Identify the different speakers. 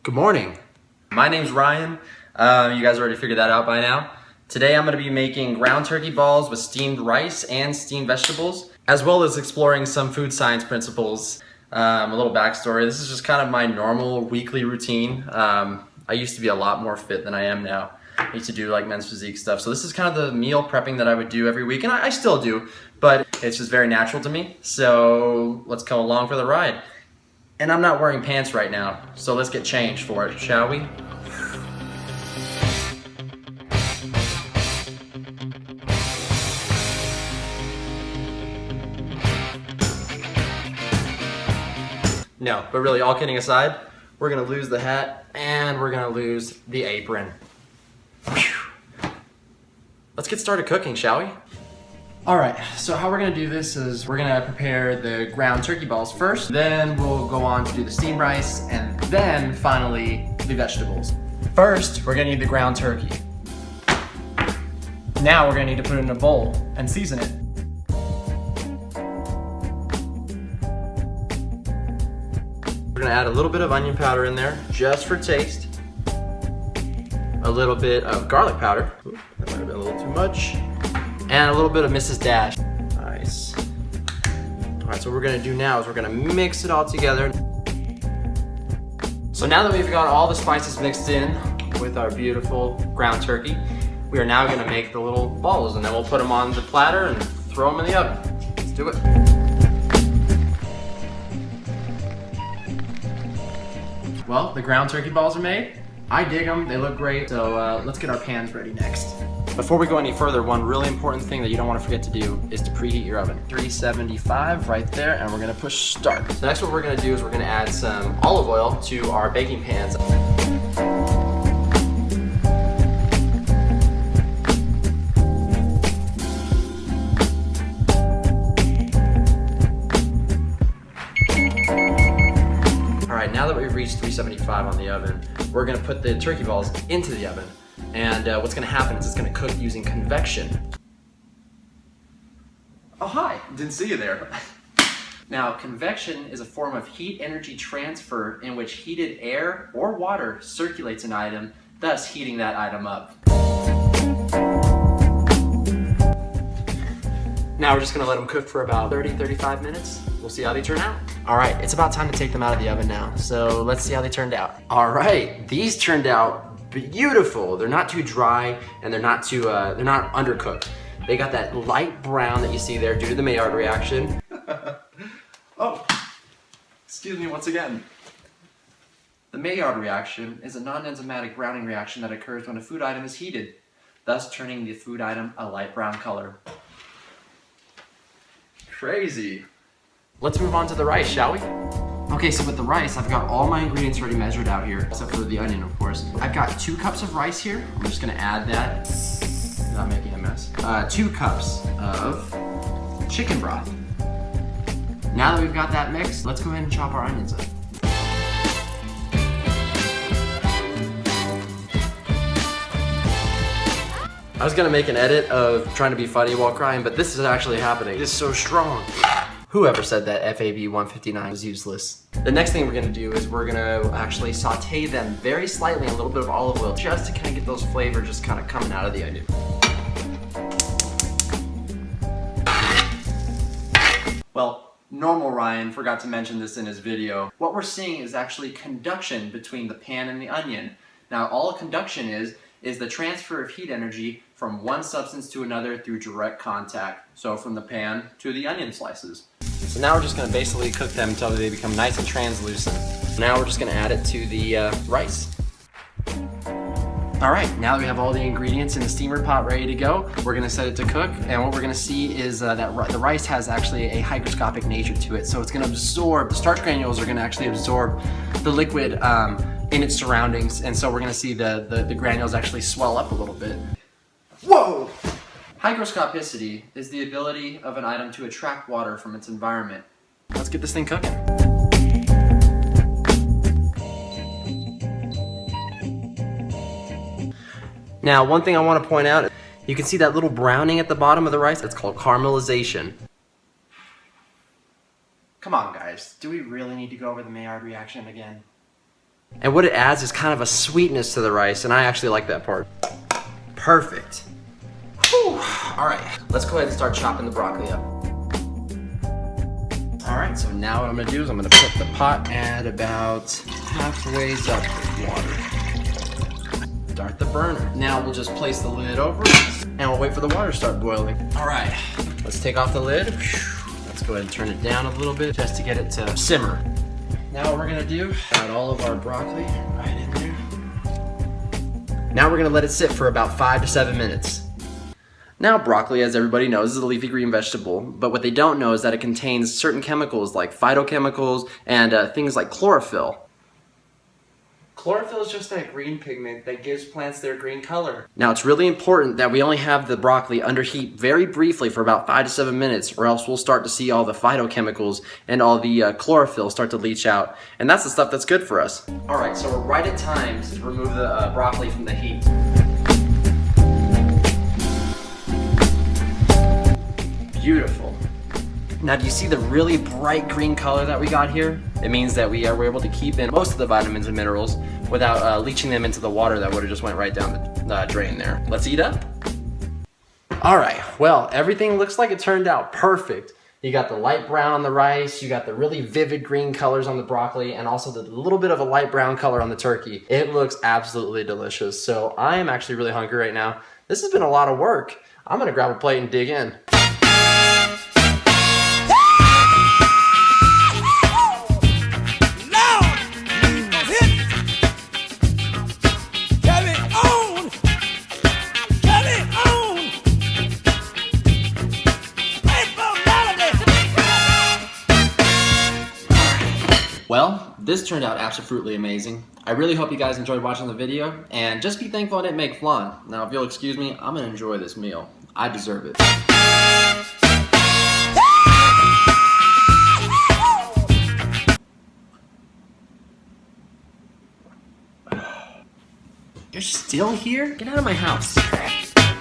Speaker 1: Good morning. My name's Ryan. You guys already figured that out by now. Today I'm going to be making ground turkey balls with steamed rice and steamed vegetables, as well as exploring some food science principles. A little backstory, this is just kind of my normal weekly routine. I used to be a lot more fit than I am now. I used to do like men's physique stuff. So this is kind of the meal prepping that I would do every week, and I still do, but it's just very natural to me. So let's come along for the ride. And I'm not wearing pants right now, so let's get changed for it, shall we? No, but really, all kidding aside, we're gonna lose the hat and we're gonna lose the apron. Whew. Let's get started cooking, shall we? All right, so how we're gonna do this is we're gonna prepare the ground turkey balls first, then we'll go on to do the steamed rice, and then finally the vegetables. First, we're gonna need the ground turkey. Now we're gonna need to put it in a bowl and season it. We're gonna add a little bit of onion powder in there, just for taste. A little bit of garlic powder. Ooh, that might have been a little too much. And a little bit of Mrs. Dash. Nice. All right, so what we're gonna do now is we're gonna mix it all together. So now that we've got all the spices mixed in with our beautiful ground turkey, we are now gonna make the little balls, and then we'll put them on the platter and throw them in the oven. Let's do it. Well, the ground turkey balls are made. I dig them, they look great, so let's get our pans ready next. Before we go any further, one really important thing that you don't want to forget to do is to preheat your oven. 375 right there, and we're gonna push start. So next what we're gonna do is we're gonna add some olive oil to our baking pans. All right, now that we've reached 375 on the oven, we're gonna put the turkey balls into the oven. And what's gonna happen is it's gonna cook using convection. Oh, hi, didn't see you there. Now, convection is a form of heat energy transfer in which heated air or water circulates an item, thus heating that item up. Now we're just gonna let them cook for about 30-35 minutes. We'll see how they turn out. All right, it's about time to take them out of the oven now. So let's see how they turned out. All right, these turned out beautiful. They're not too dry, and they're not undercooked. They got that light brown that you see there due to the Maillard reaction. Oh, excuse me once again. The Maillard reaction is a non-enzymatic browning reaction that occurs when a food item is heated, thus turning the food item a light brown color. Crazy. Let's move on to the rice, shall we? Okay, so with the rice, I've got all my ingredients already measured out here, except for the onion, of course. I've got 2 cups of rice here. I'm just gonna add that, not making a mess. 2 cups of chicken broth. Now that we've got that mixed, let's go ahead and chop our onions up. I was gonna make an edit of trying to be funny while crying, but this is actually happening. It's so strong. Whoever said that FAB 159 was useless. The next thing we're gonna do is we're gonna actually saute them very slightly in a little bit of olive oil just to kind of get those flavors just kind of coming out of the onion. Well, normal Ryan forgot to mention this in his video. What we're seeing is actually conduction between the pan and the onion. Now, all conduction is the transfer of heat energy from one substance to another through direct contact. So from the pan to the onion slices. So now we're just gonna basically cook them until they become nice and translucent. Now we're just gonna add it to the rice. All right, now that we have all the ingredients in the steamer pot ready to go, we're gonna set it to cook, and what we're gonna see is that the rice has actually a hygroscopic nature to it, so it's gonna absorb, the starch granules are gonna actually absorb the liquid in its surroundings, and so we're gonna see the granules actually swell up a little bit. Whoa! Hygroscopicity is the ability of an item to attract water from its environment. Let's get this thing cooking. Now, one thing I want to point out, you can see that little browning at the bottom of the rice. It's called caramelization. Come on, guys. Do we really need to go over the Maillard reaction again? And what it adds is kind of a sweetness to the rice, and I actually like that part. Perfect. Whew. All right, let's go ahead and start chopping the broccoli up. All right, so now what I'm gonna do is I'm gonna put the pot at about halfway up with water. Start the burner. Now we'll just place the lid over it, and we'll wait for the water to start boiling. All right, let's take off the lid. Let's go ahead and turn it down a little bit just to get it to simmer. Now what we're gonna do, add all of our broccoli right in there. Now we're gonna let it sit for about 5 to 7 minutes. Now broccoli, as everybody knows, is a leafy green vegetable, but what they don't know is that it contains certain chemicals like phytochemicals and things like chlorophyll. Chlorophyll is just that green pigment that gives plants their green color. Now it's really important that we only have the broccoli under heat very briefly for about 5 to 7 minutes, or else we'll start to see all the phytochemicals and all the chlorophyll start to leach out. And that's the stuff that's good for us. Alright, so we're right at time to remove the broccoli from the heat. Beautiful. Now do you see the really bright green color that we got here? It means that we were able to keep in most of the vitamins and minerals without leaching them into the water that would have just went right down the drain there. Let's eat up. All right, well, everything looks like it turned out perfect. You got the light brown on the rice, you got the really vivid green colors on the broccoli, and also the little bit of a light brown color on the turkey. It looks absolutely delicious. So I am actually really hungry right now. This has been a lot of work. I'm gonna grab a plate and dig in. Well, this turned out absolutely amazing. I really hope you guys enjoyed watching the video, and just be thankful I didn't make flan. Now, if you'll excuse me, I'm gonna enjoy this meal. I deserve it. You're still here? Get out of my house.